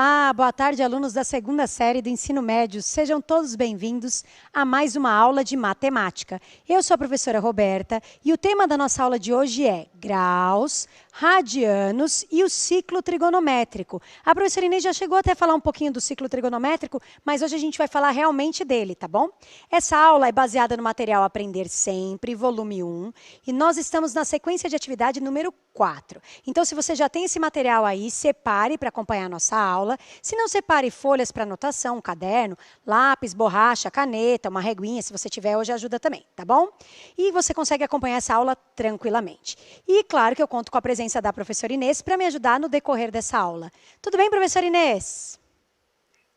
Olá, boa tarde, alunos da segunda série do ensino médio. Sejam todos bem-vindos a mais uma aula de matemática. Eu sou a professora Roberta e o tema da nossa aula de hoje é graus, radianos e o ciclo trigonométrico. A professora Inês já chegou até a falar um pouquinho do ciclo trigonométrico, mas hoje a gente vai falar realmente dele, tá bom? Essa aula é baseada no material Aprender Sempre, volume 1, e nós estamos na sequência de atividade número 4. Então, se você já tem esse material aí, separe para acompanhar a nossa aula. Se não, separe folhas para anotação, um caderno, lápis, borracha, caneta, uma reguinha, se você tiver, hoje ajuda também, tá bom? E você consegue acompanhar essa aula tranquilamente. E claro que eu conto com a presença da professora Inês para me ajudar no decorrer dessa aula. Tudo bem, professora Inês?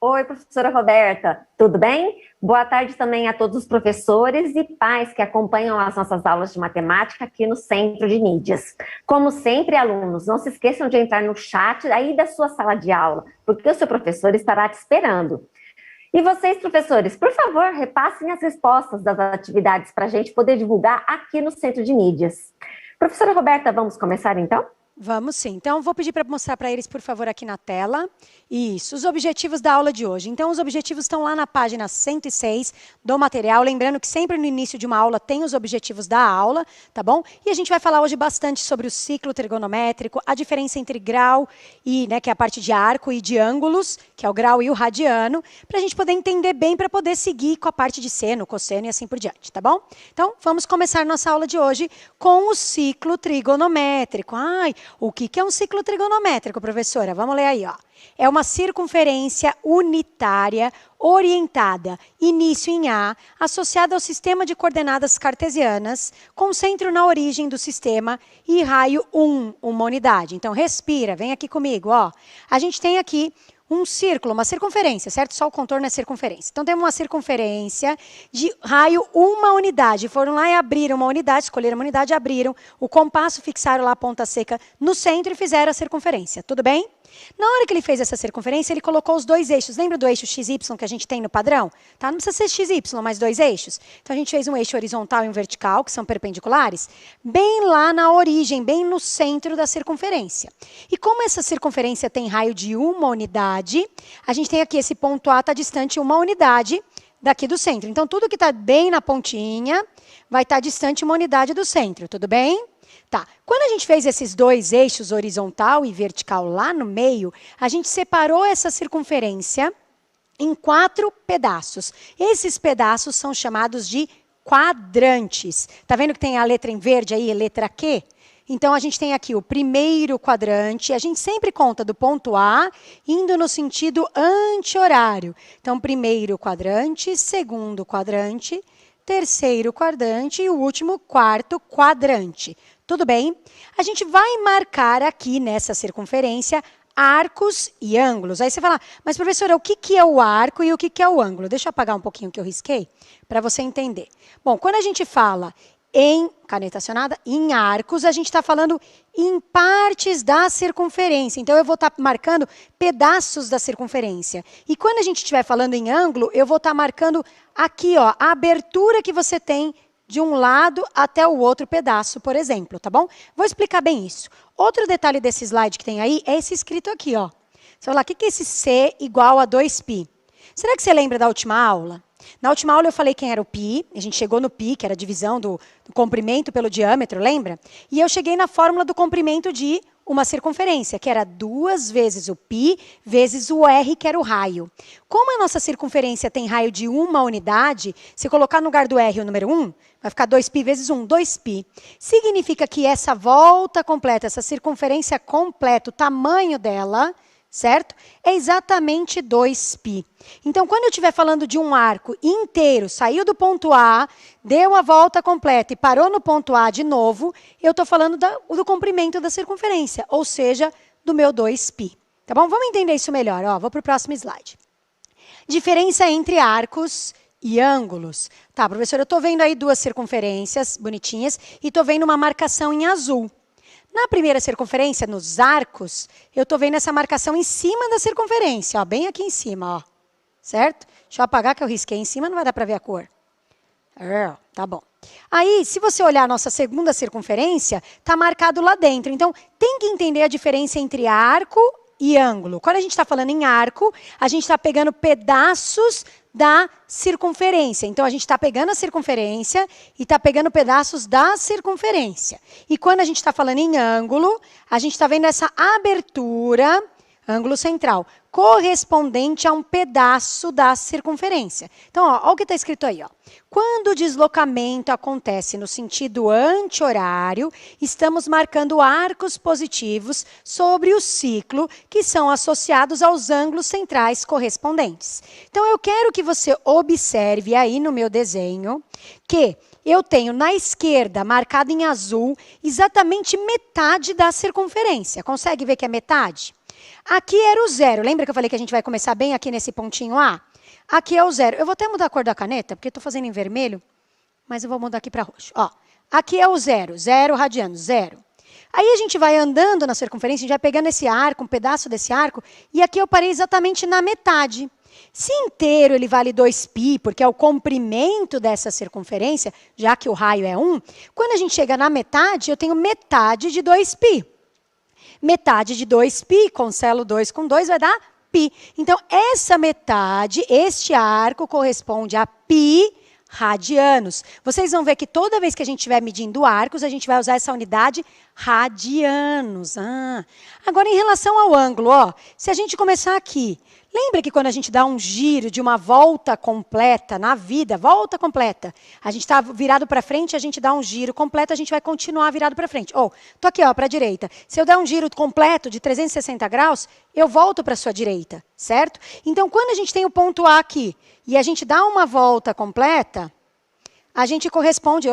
Oi, professora Roberta, tudo bem? Boa tarde também a todos os professores e pais que acompanham as nossas aulas de matemática aqui no Centro de Mídias. Como sempre, alunos, não se esqueçam de entrar no chat aí da sua sala de aula, porque o seu professor estará te esperando. E vocês, professores, por favor, repassem as respostas das atividades para a gente poder divulgar aqui no Centro de Mídias. Professora Roberta, vamos começar então? Vamos sim. Então, vou pedir para mostrar para eles, por favor, aqui na tela. Isso, os objetivos da aula de hoje. Então, os objetivos estão lá na página 106 do material. Lembrando que sempre no início de uma aula tem os objetivos da aula, tá bom? E a gente vai falar hoje bastante sobre o ciclo trigonométrico, a diferença entre grau, que é a parte de arco, e de ângulos, que é o grau e o radiano, para a gente poder entender bem, para poder seguir com a parte de seno, cosseno e assim por diante, tá bom? Então, vamos começar nossa aula de hoje com o ciclo trigonométrico. O que é um ciclo trigonométrico, professora? Vamos ler aí, ó. É uma circunferência unitária orientada, início em A, associada ao sistema de coordenadas cartesianas, com centro na origem do sistema e raio 1, uma unidade. Então, respira, vem aqui comigo, ó. A gente tem aqui um círculo, uma circunferência, certo? Só o contorno é circunferência. Então, temos uma circunferência de raio 1 unidade. Foram lá e abriram uma unidade, escolheram uma unidade, abriram o compasso, fixaram lá a ponta seca no centro e fizeram a circunferência. Tudo bem? Na hora que ele fez essa circunferência, ele colocou os dois eixos. Lembra do eixo XY que a gente tem no padrão? Tá? Não precisa ser XY, mas dois eixos. Então, a gente fez um eixo horizontal e um vertical, que são perpendiculares, bem lá na origem, bem no centro da circunferência. E como essa circunferência tem raio de 1 unidade, a gente tem aqui esse ponto A está distante 1 unidade daqui do centro. Então, tudo que está bem na pontinha vai estar distante 1 unidade do centro. Tudo bem? Tá. Quando a gente fez esses dois eixos, horizontal e vertical, lá no meio, a gente separou essa circunferência em 4 pedaços. Esses pedaços são chamados de quadrantes. Tá vendo que tem a letra em verde aí, a letra Q? Então, a gente tem aqui o primeiro quadrante. A gente sempre conta do ponto A, indo no sentido anti-horário. Então, primeiro quadrante, segundo quadrante, terceiro quadrante e o último, quarto quadrante. Tudo bem? A gente vai marcar aqui nessa circunferência arcos e ângulos. Aí você fala, mas professora, o que é o arco e o que é o ângulo? Deixa eu apagar um pouquinho o que eu risquei, para você entender. Bom, quando a gente fala em caneta acionada, em arcos, a gente está falando em partes da circunferência. Então, eu vou estar marcando pedaços da circunferência. E quando a gente estiver falando em ângulo, eu vou estar marcando aqui, ó, a abertura que você tem de um lado até o outro pedaço, por exemplo, tá bom? Vou explicar bem isso. Outro detalhe desse slide que tem aí é esse escrito aqui, ó. Você vai falar, o que é esse C igual a 2π? Será que você lembra da última aula? Na última aula eu falei quem era o π, a gente chegou no π, que era a divisão do comprimento pelo diâmetro, lembra? E eu cheguei na fórmula do comprimento de uma circunferência, que era 2 vezes o π vezes o r, que era o raio. Como a nossa circunferência tem raio de 1 unidade, se colocar no lugar do r o número 1, vai ficar 2π vezes 1, 2π. Significa que essa volta completa, essa circunferência completa, o tamanho dela, certo? É exatamente 2π. Então, quando eu estiver falando de um arco inteiro, saiu do ponto A, deu a volta completa e parou no ponto A de novo, eu estou falando do comprimento da circunferência, ou seja, do meu 2π. Tá bom? Vamos entender isso melhor. Ó, vou para o próximo slide. Diferença entre arcos e ângulos. Tá, professora, eu estou vendo aí duas circunferências bonitinhas e estou vendo uma marcação em azul. Na primeira circunferência, nos arcos, eu estou vendo essa marcação em cima da circunferência, ó, bem aqui em cima, ó, certo? Deixa eu apagar que eu risquei em cima, não vai dar para ver a cor. Tá bom. Aí, se você olhar a nossa segunda circunferência, está marcado lá dentro. Então, tem que entender a diferença entre arco e ângulo. Quando a gente está falando em arco, a gente está pegando pedaços da circunferência. Então, a gente está pegando a circunferência e está pegando pedaços da circunferência. E quando a gente está falando em ângulo, a gente está vendo essa abertura, ângulo central, correspondente a um pedaço da circunferência. Então, olha o que está escrito aí. Ó. Quando o deslocamento acontece no sentido anti-horário, estamos marcando arcos positivos sobre o ciclo que são associados aos ângulos centrais correspondentes. Então, eu quero que você observe aí no meu desenho que eu tenho na esquerda, marcado em azul, exatamente metade da circunferência. Consegue ver que é metade? Aqui era o zero. Lembra que eu falei que a gente vai começar bem aqui nesse pontinho A? Aqui é o zero. Eu vou até mudar a cor da caneta, porque estou fazendo em vermelho, mas eu vou mudar aqui para roxo. Ó, aqui é o zero. 0 radiano, 0. Aí a gente vai andando na circunferência, a gente vai pegando esse arco, um pedaço desse arco, e aqui eu parei exatamente na metade. Se inteiro ele vale 2π, porque é o comprimento dessa circunferência, já que o raio é 1, quando a gente chega na metade, eu tenho metade de 2π. Metade de 2π, cancelo 2 com 2, vai dar π. Então, essa metade, este arco, corresponde a π radianos. Vocês vão ver que toda vez que a gente estiver medindo arcos, a gente vai usar essa unidade radianos. Agora, em relação ao ângulo, ó, se a gente começar aqui, lembra que quando a gente dá um giro de uma volta completa na vida, volta completa, a gente está virado para frente, a gente dá um giro completo, a gente vai continuar virado para frente. Ou, tô aqui, ó, para a direita. Se eu der um giro completo de 360 graus, eu volto para a sua direita, certo? Então, quando a gente tem o ponto A aqui e a gente dá uma volta completa, a gente corresponde,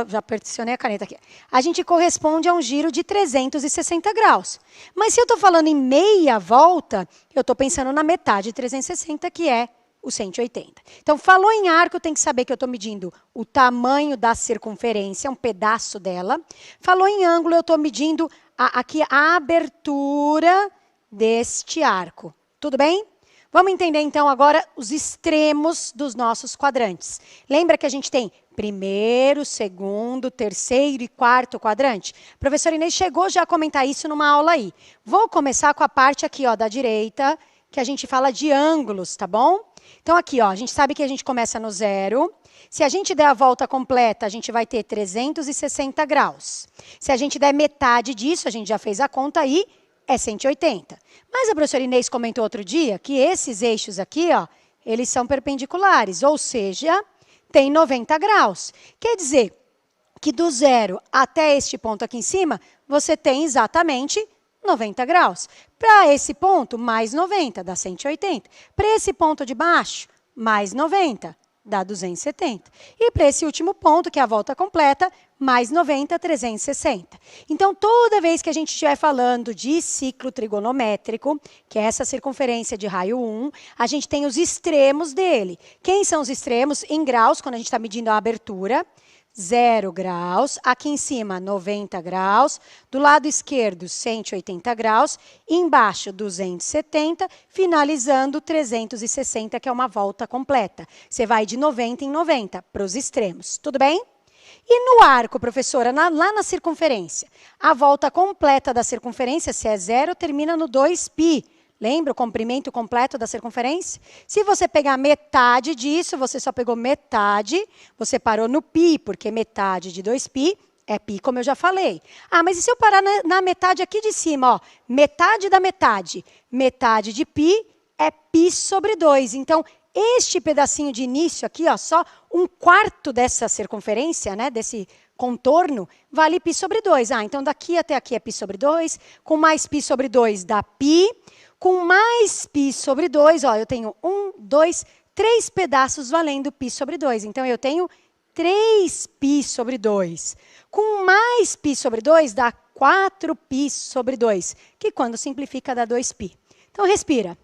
já peticionei a caneta aqui, a gente corresponde a um giro de 360 graus. Mas se eu estou falando em meia volta, eu estou pensando na metade de 360, que é o 180. Então, falou em arco, tem que saber que eu estou medindo o tamanho da circunferência, um pedaço dela. Falou em ângulo, eu estou medindo aqui a abertura deste arco. Tudo bem? Vamos entender, então, agora os extremos dos nossos quadrantes. Lembra que a gente tem primeiro, segundo, terceiro e quarto quadrante? A professora Inês chegou já a comentar isso numa aula aí. Vou começar com a parte aqui, ó, da direita, que a gente fala de ângulos, tá bom? Então, aqui, ó, a gente sabe que a gente começa no zero. Se a gente der a volta completa, a gente vai ter 360 graus. Se a gente der metade disso, a gente já fez a conta aí, é 180. Mas a professora Inês comentou outro dia que esses eixos aqui, ó, eles são perpendiculares, ou seja, tem 90 graus. Quer dizer que do zero até este ponto aqui em cima, você tem exatamente 90 graus. Para esse ponto, mais 90, dá 180. Para esse ponto de baixo, mais 90, dá 270. E para esse último ponto, que é a volta completa, mais 90, 360. Então, toda vez que a gente estiver falando de ciclo trigonométrico, que é essa circunferência de raio 1, a gente tem os extremos dele. Quem são os extremos? Em graus, quando a gente está medindo a abertura, 0 graus, aqui em cima 90 graus, do lado esquerdo 180 graus, embaixo 270, finalizando 360, que é uma volta completa. Você vai de 90 em 90 para os extremos, tudo bem? E no arco, professora, lá na circunferência, a volta completa da circunferência, se é 0, termina no 2π. Lembra o comprimento completo da circunferência? Se você pegar metade disso, você só pegou metade, você parou no π, porque metade de 2π é π, como eu já falei. Mas e se eu parar na metade aqui de cima? Ó, metade da metade. Metade de π é π sobre 2. Então, este pedacinho de início aqui, ó, só um quarto dessa circunferência, né, desse contorno, vale π sobre 2. Então daqui até aqui é π sobre 2, com mais π sobre 2 dá π, com mais π sobre 2, ó, eu tenho 1, 2, 3 pedaços valendo π sobre 2. Então eu tenho 3π sobre 2. Com mais π sobre 2 dá 4π sobre 2, que quando simplifica dá 2π. Então respira.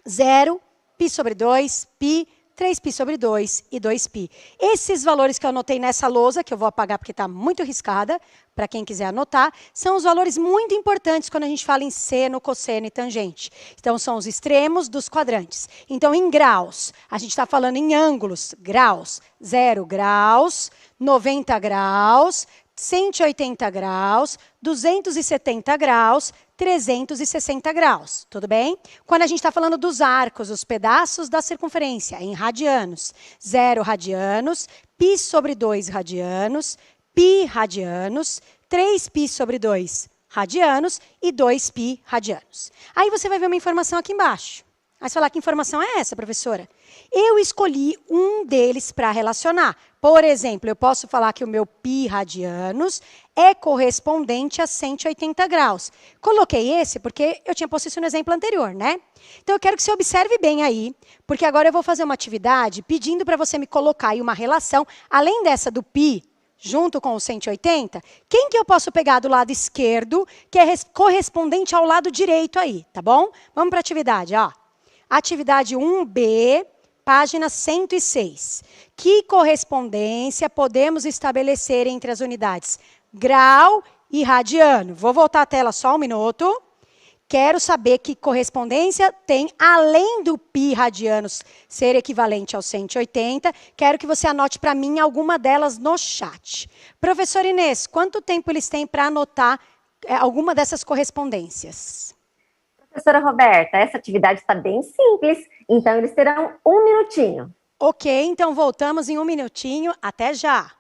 0, π sobre 2, π, 3π sobre 2 e 2π. Esses valores que eu anotei nessa lousa, que eu vou apagar porque está muito riscada, para quem quiser anotar, são os valores muito importantes quando a gente fala em seno, cosseno e tangente. Então, são os extremos dos quadrantes. Então, em graus, a gente está falando em ângulos, graus, 0 graus, 90 graus, 180 graus, 270 graus, 360 graus, tudo bem? Quando a gente está falando dos arcos, os pedaços da circunferência, em radianos, 0 radianos, π sobre 2 radianos, π radianos, 3π sobre 2 radianos e 2π radianos. Aí você vai ver uma informação aqui embaixo. Aí você fala, que informação é essa, professora? Eu escolhi um deles para relacionar. Por exemplo, eu posso falar que o meu π radianos é correspondente a 180 graus. Coloquei esse porque eu tinha posto isso no exemplo anterior, né? Então, eu quero que você observe bem aí, porque agora eu vou fazer uma atividade pedindo para você me colocar aí uma relação, além dessa do π, junto com o 180, quem que eu posso pegar do lado esquerdo, que é correspondente ao lado direito aí, tá bom? Vamos para a atividade, ó. Atividade 1B, página 106. Que correspondência podemos estabelecer entre as unidades grau e radiano? Vou voltar à tela só um minuto. Quero saber que correspondência tem, além do π radianos ser equivalente ao 180, quero que você anote para mim alguma delas no chat. Professor Inês, quanto tempo eles têm para anotar alguma dessas correspondências? Professora Roberta, essa atividade está bem simples, então eles terão 1 minutinho. Ok, então voltamos em 1 minutinho. Até já!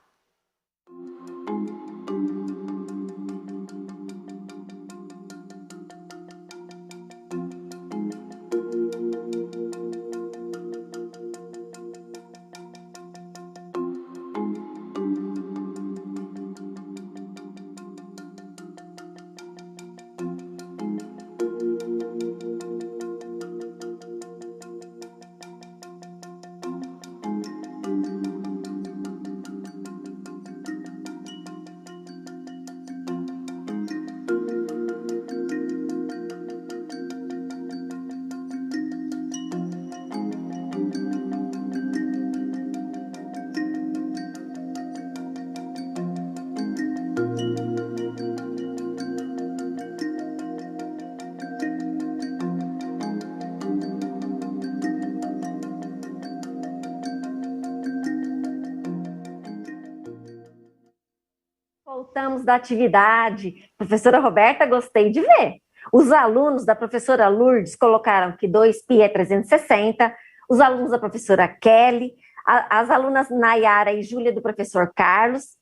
Voltamos da atividade. Professora Roberta, gostei de ver. Os alunos da professora Lourdes colocaram que 2π é 360, os alunos da professora Kelly, as alunas Nayara e Júlia do professor Carlos,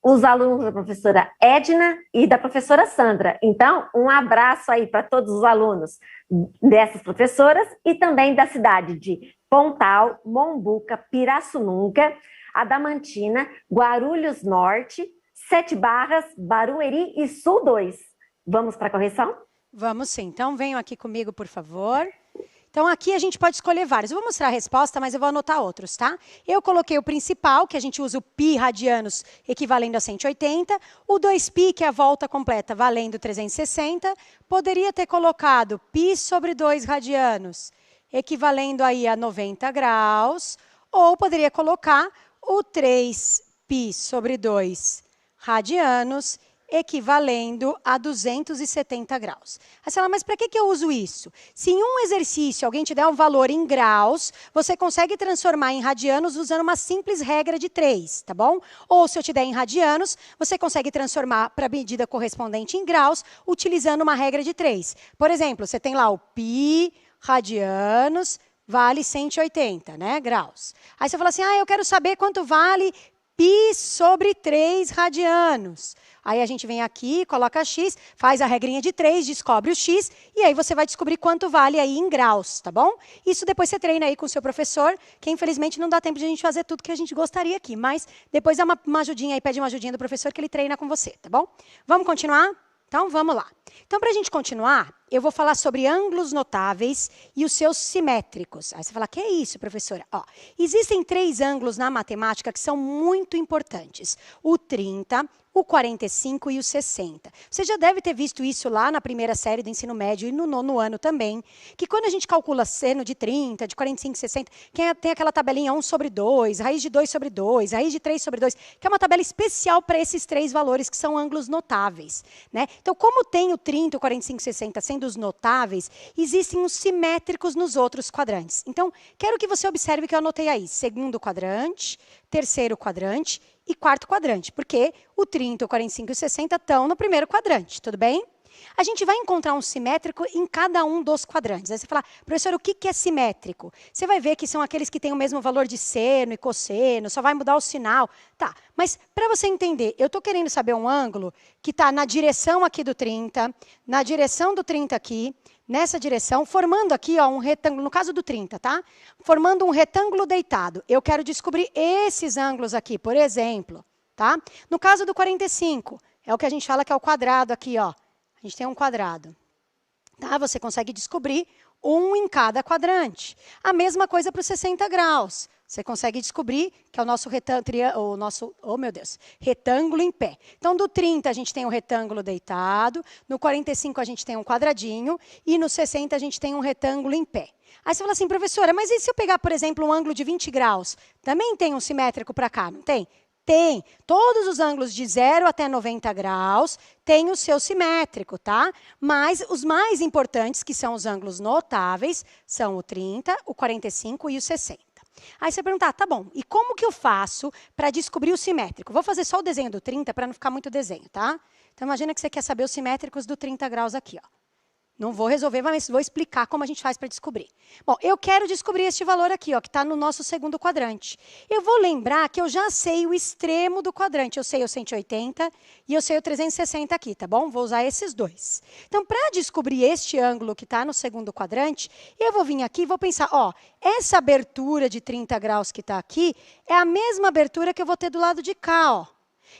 os alunos da professora Edna e da professora Sandra. Então, um abraço aí para todos os alunos dessas professoras e também da cidade de Pontal, Mombuca, Pirassununga, Adamantina, Guarulhos Norte, 7 Barras, Barueri e Sul 2. Vamos para a correção? Vamos sim. Então, venham aqui comigo, por favor. Então, aqui a gente pode escolher vários. Eu vou mostrar a resposta, mas eu vou anotar outros, tá? Eu coloquei o principal, que a gente usa o π radianos equivalendo a 180. O 2π, que é a volta completa, valendo 360. Poderia ter colocado π sobre 2 radianos, equivalendo aí a 90 graus. Ou poderia colocar o 3π sobre 2 radianos, equivalendo a 270 graus. Aí você fala, mas para que eu uso isso? Se em um exercício alguém te der um valor em graus, você consegue transformar em radianos usando uma simples regra de 3, tá bom? Ou se eu te der em radianos, você consegue transformar para a medida correspondente em graus, utilizando uma regra de 3. Por exemplo, você tem lá o π radianos, vale 180, né, graus. Aí você fala assim, eu quero saber quanto vale π sobre 3 radianos. Aí a gente vem aqui, coloca x, faz a regrinha de 3, descobre o x, e aí você vai descobrir quanto vale aí em graus, tá bom? Isso depois você treina aí com o seu professor, que infelizmente não dá tempo de a gente fazer tudo que a gente gostaria aqui, mas depois dá uma ajudinha aí, pede uma ajudinha do professor que ele treina com você, tá bom? Vamos continuar? Então, vamos lá. Então, para a gente continuar, eu vou falar sobre ângulos notáveis e os seus simétricos. Aí você fala, que é isso, professora? Ó, existem 3 ângulos na matemática que são muito importantes. O 30, o 45 e o 60. Você já deve ter visto isso lá na primeira série do ensino médio e no 9º ano também, que quando a gente calcula seno de 30, de 45, 60, tem aquela tabelinha 1 sobre 2, raiz de 2 sobre 2, raiz de 3 sobre 2, que é uma tabela especial para esses 3 valores que são ângulos notáveis, né? Então, como tem o 30, o 45 e o 60 sendo os notáveis, existem os simétricos nos outros quadrantes. Então, quero que você observe o que eu anotei aí. 2º quadrante, 3º quadrante e 4º quadrante, porque o 30, o 45 e o 60 estão no 1º quadrante, tudo bem? A gente vai encontrar um simétrico em cada um dos quadrantes. Aí você fala, professor, o que é simétrico? Você vai ver que são aqueles que têm o mesmo valor de seno e cosseno, só vai mudar o sinal. Tá, mas para você entender, eu estou querendo saber um ângulo que está na direção aqui do 30, na direção do 30 aqui, nessa direção, formando aqui ó, um retângulo, no caso do 30, tá? Formando um retângulo deitado. Eu quero descobrir esses ângulos aqui, por exemplo. Tá? No caso do 45, é o que a gente fala que é o quadrado aqui, ó. A gente tem um quadrado. Tá? Você consegue descobrir um em cada quadrante. A mesma coisa para os 60 graus. Você consegue descobrir que é o nosso retângulo em pé. Então, do 30 a gente tem um retângulo deitado, no 45 a gente tem um quadradinho e no 60 a gente tem um retângulo em pé. Aí você fala assim, professora, mas e se eu pegar, por exemplo, um ângulo de 20 graus? Também tem um simétrico para cá, não tem? Tem. Todos os ângulos de 0 até 90 graus têm o seu simétrico, tá? Mas os mais importantes, que são os ângulos notáveis, são o 30, o 45 e o 60. Aí você pergunta, tá bom, e como que eu faço para descobrir o simétrico? Vou fazer só o desenho do 30 para não ficar muito desenho, tá? Então, imagina que você quer saber os simétricos do 30 graus aqui, ó. Não vou resolver, mas vou explicar como a gente faz para descobrir. Bom, eu quero descobrir este valor aqui, ó, que está no nosso segundo quadrante. Eu vou lembrar que eu já sei o extremo do quadrante. Eu sei o 180 e eu sei o 360 aqui, tá bom? Vou usar esses dois. Então, para descobrir este ângulo que está no segundo quadrante, eu vou vir aqui e vou pensar, ó, essa abertura de 30 graus que está aqui é a mesma abertura que eu vou ter do lado de cá, ó.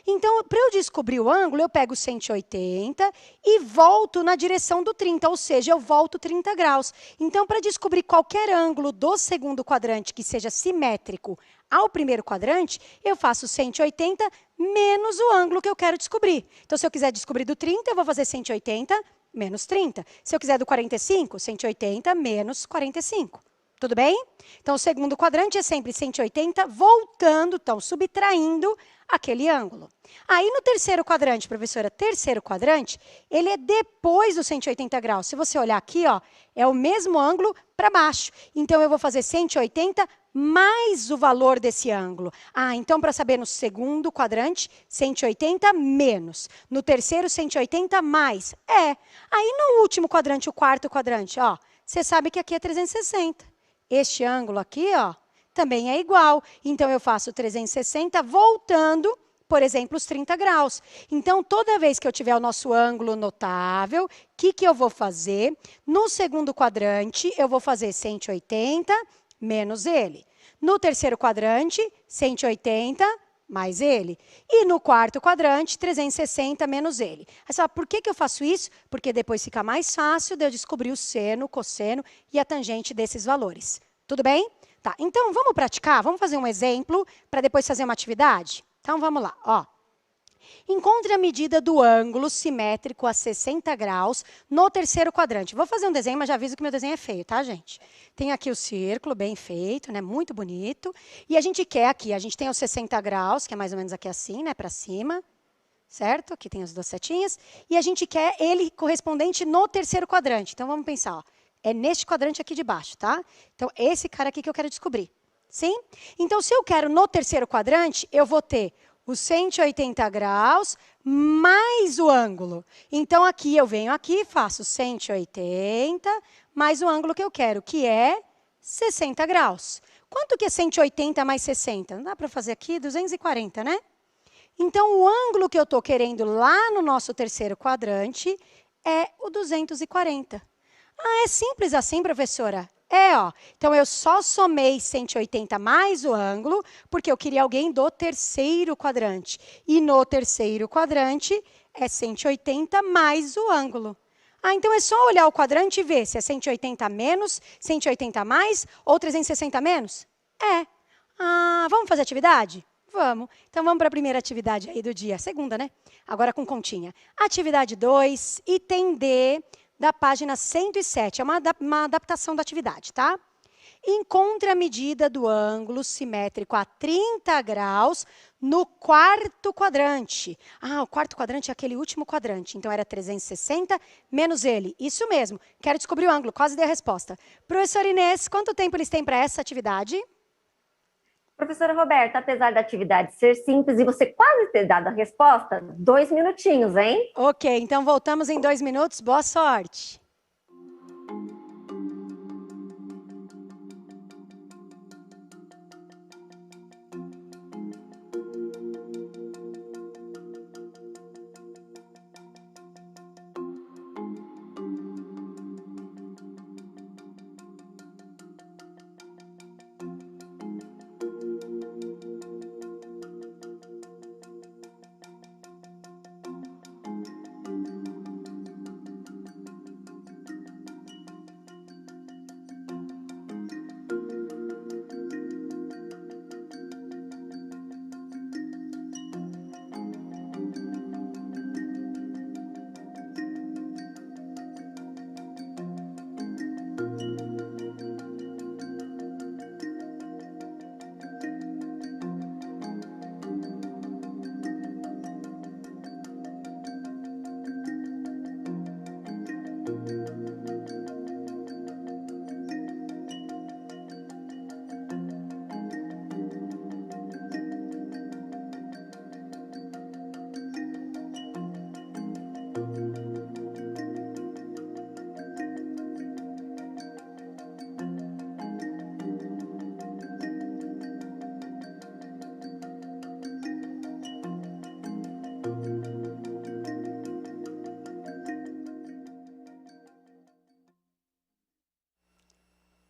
Então, para eu descobrir o ângulo, eu pego 180 e volto na direção do 30, ou seja, eu volto 30 graus. Então, para descobrir qualquer ângulo do segundo quadrante que seja simétrico ao primeiro quadrante, eu faço 180 menos o ângulo que eu quero descobrir. Então, se eu quiser descobrir do 30, eu vou fazer 180 menos 30. Se eu quiser do 45, 180 menos 45. Tudo bem? Então, o segundo quadrante é sempre 180, voltando, então, subtraindo aquele ângulo. Aí, no terceiro quadrante, professora, terceiro quadrante, ele é depois do 180 graus. Se você olhar aqui, ó, é o mesmo ângulo para baixo. Então, eu vou fazer 180 mais o valor desse ângulo. Ah, então, para saber no segundo quadrante, 180 menos. No terceiro, 180 mais. É. Aí, no último quadrante, o quarto quadrante, ó, você sabe que aqui é 360. Este ângulo aqui, ó, também é igual. Então, eu faço 360 voltando, por exemplo, os 30 graus. Então, toda vez que eu tiver o nosso ângulo notável, o que eu vou fazer? No segundo quadrante, eu vou fazer 180 menos ele. No terceiro quadrante, 180 mais ele. E no quarto quadrante, 360 menos ele. Aí você fala, por que eu faço isso? Porque depois fica mais fácil de eu descobrir o seno, o cosseno e a tangente desses valores. Tudo bem? Tá, então vamos praticar? Vamos fazer um exemplo para depois fazer uma atividade? Então vamos lá, ó. Encontre a medida do ângulo simétrico a 60 graus no terceiro quadrante. Vou fazer um desenho, mas já aviso que meu desenho é feio, tá, gente? Tem aqui o círculo bem feito, né? Muito bonito. E a gente quer aqui, a gente tem os 60 graus, que é mais ou menos aqui assim, né? Para cima, certo? Aqui tem as duas setinhas. E a gente quer ele correspondente no terceiro quadrante. Então, vamos pensar, ó. É neste quadrante aqui de baixo, tá? Então, esse cara aqui que eu quero descobrir. Sim? Então, se eu quero no terceiro quadrante, eu vou ter os 180 graus mais o ângulo. Então, aqui eu venho aqui e faço 180 mais o ângulo que eu quero, que é 60 graus. Quanto que é 180 mais 60? Não dá para fazer aqui? 240, né? Então, o ângulo que eu estou querendo lá no nosso terceiro quadrante é o 240. Ah, é simples assim, professora? É, ó. Então, eu só somei 180 mais o ângulo, porque eu queria alguém do terceiro quadrante. E no terceiro quadrante é 180 mais o ângulo. Ah, então é só olhar o quadrante e ver se é 180 menos, 180 mais ou 360 menos? É. Ah, vamos fazer atividade? Vamos. Então, vamos para a primeira atividade aí do dia. Segunda, né? Agora com continha. Atividade 2, item D, da página 107. É uma adaptação da atividade, tá? Encontre a medida do ângulo simétrico a 30 graus no quarto quadrante. Ah, o quarto quadrante é aquele último quadrante. Então, era 360 menos ele. Isso mesmo. Quero descobrir o ângulo. Quase dei a resposta. Professor Inês, quanto tempo eles têm para essa atividade? Professora Roberta, apesar da atividade ser simples e você quase ter dado a resposta, 2 minutinhos, hein? Ok, então voltamos em 2 minutos. Boa sorte.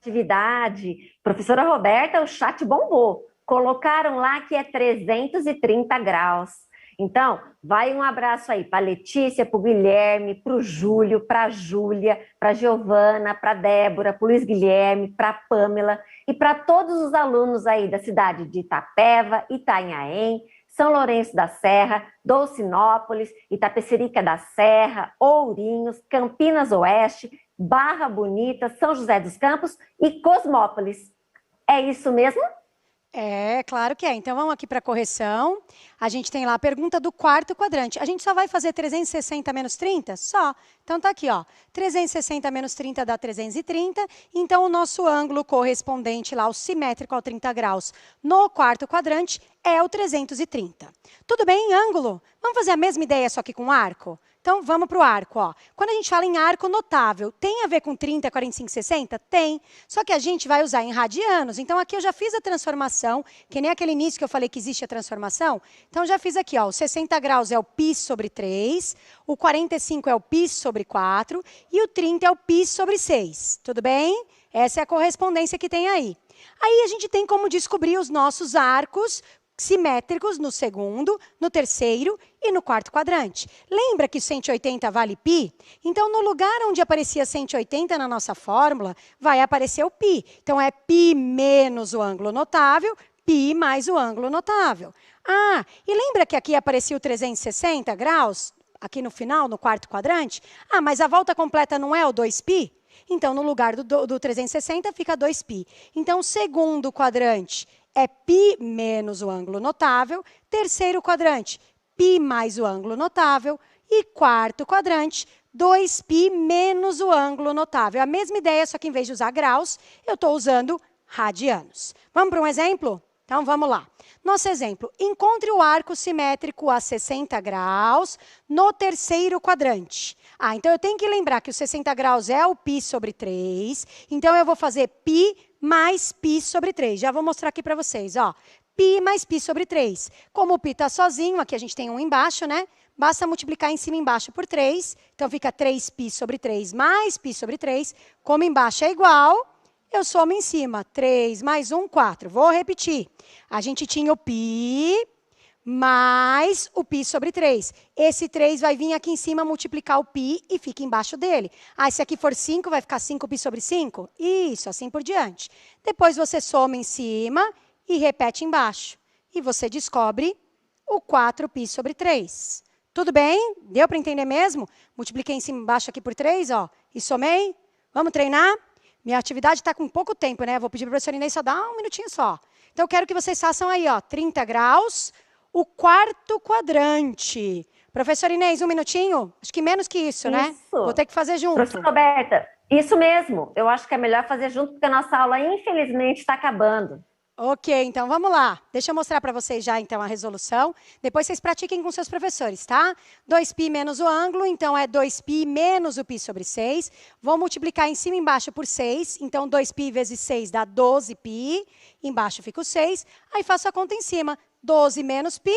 Atividade. Professora Roberta, o chat bombou. Colocaram lá que é 330 graus. Então, vai um abraço aí para a Letícia, para o Guilherme, para o Júlio, para a Júlia, para a Giovana, para a Débora, para o Luiz Guilherme, para a Pâmela e para todos os alunos aí da cidade de Itapeva, Itanhaém, São Lourenço da Serra, Dolcinópolis, Itapecerica da Serra, Ourinhos, Campinas Oeste, Barra Bonita, São José dos Campos e Cosmópolis. É isso mesmo? É, claro que é. Então, vamos aqui para a correção. A gente tem lá a pergunta do quarto quadrante. A gente só vai fazer 360 menos 30? Só. Então, tá aqui, ó. 360 menos 30 dá 330. Então, o nosso ângulo correspondente lá, o simétrico ao 30 graus, no quarto quadrante, é o 330. Tudo bem, ângulo? Vamos fazer a mesma ideia, só que com arco? Então, vamos para o arco. Ó. Quando a gente fala em arco notável, tem a ver com 30, 45, 60? Tem. Só que a gente vai usar em radianos. Então, aqui eu já fiz a transformação, que nem aquele início que eu falei que existe a transformação. Então, já fiz aqui, ó, o 60 graus é o π sobre 3, o 45 é o π sobre 4 e o 30 é o π sobre 6. Tudo bem? Essa é a correspondência que tem aí. Aí, a gente tem como descobrir os nossos arcos simétricos no segundo, no terceiro e no quarto quadrante. Lembra que 180 vale π? Então, no lugar onde aparecia 180 na nossa fórmula, vai aparecer o π. Então, é π menos o ângulo notável, π mais o ângulo notável. Ah, e lembra que aqui aparecia o 360 graus? Aqui no final, no quarto quadrante? Ah, mas a volta completa não é o 2π? Então, no lugar do 360, fica 2π. Então, segundo quadrante é π menos o ângulo notável. Terceiro quadrante, π mais o ângulo notável. E quarto quadrante, 2π menos o ângulo notável. A mesma ideia, só que em vez de usar graus, eu estou usando radianos. Vamos para um exemplo? Então, vamos lá. Nosso exemplo, encontre o arco simétrico a 60 graus no terceiro quadrante. Ah, então eu tenho que lembrar que o 60 graus é o π sobre 3. Então, eu vou fazer π mais π sobre 3. Já vou mostrar aqui para vocês, ó. π mais π sobre 3. Como o π está sozinho, aqui a gente tem um embaixo, né? Basta multiplicar em cima e embaixo por 3. Então, fica 3π sobre 3 mais π sobre 3. Como embaixo é igual, eu somo em cima. 3 mais 1, 4. Vou repetir. A gente tinha o π mais o π sobre 3. Esse 3 vai vir aqui em cima multiplicar o π e fica embaixo dele. Ah, se aqui for 5, vai ficar 5π sobre 5? Isso, assim por diante. Depois você soma em cima e repete embaixo. E você descobre o 4π sobre 3. Tudo bem? Deu para entender mesmo? Multipliquei em cima e embaixo aqui por 3, ó, e somei. Vamos treinar? Minha atividade está com pouco tempo, né? Vou pedir para a professora Inês só dar um minutinho só. Então, eu quero que vocês façam aí, ó, 30 graus, o quarto quadrante. Professora Inês, um minutinho? Acho que menos que isso, né? Vou ter que fazer junto. Professora Roberta, isso mesmo. Eu acho que é melhor fazer junto, porque a nossa aula, infelizmente, está acabando. Ok, então vamos lá. Deixa eu mostrar para vocês já então a resolução. Depois vocês pratiquem com seus professores, tá? 2π menos o ângulo, então é 2π menos o π sobre 6. Vou multiplicar em cima e embaixo por 6. Então 2π vezes 6 dá 12π. Embaixo fica o 6. Aí faço a conta em cima. 12 menos π,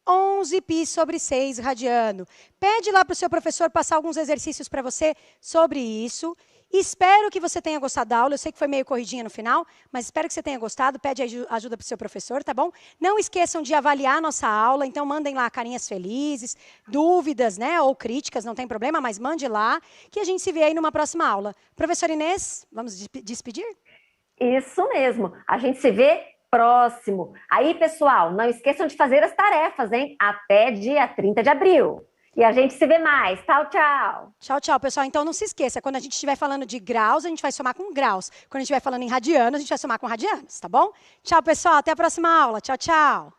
11π sobre 6 radiano. Pede lá para o seu professor passar alguns exercícios para você sobre isso. Espero que você tenha gostado da aula. Eu sei que foi meio corridinha no final, mas espero que você tenha gostado. Pede ajuda para o seu professor, tá bom? Não esqueçam de avaliar a nossa aula, então mandem lá carinhas felizes, dúvidas, né, ou críticas, não tem problema, mas mande lá, que a gente se vê aí numa próxima aula. Professora Inês, vamos despedir? Isso mesmo. A gente se vê próximo. Aí, pessoal, não esqueçam de fazer as tarefas, hein? Até dia 30 de abril. E a gente se vê mais. Tchau, tchau. Tchau, tchau, pessoal. Então, não se esqueça, quando a gente estiver falando de graus, a gente vai somar com graus. Quando a gente estiver falando em radianos, a gente vai somar com radianos, tá bom? Tchau, pessoal. Até a próxima aula. Tchau, tchau.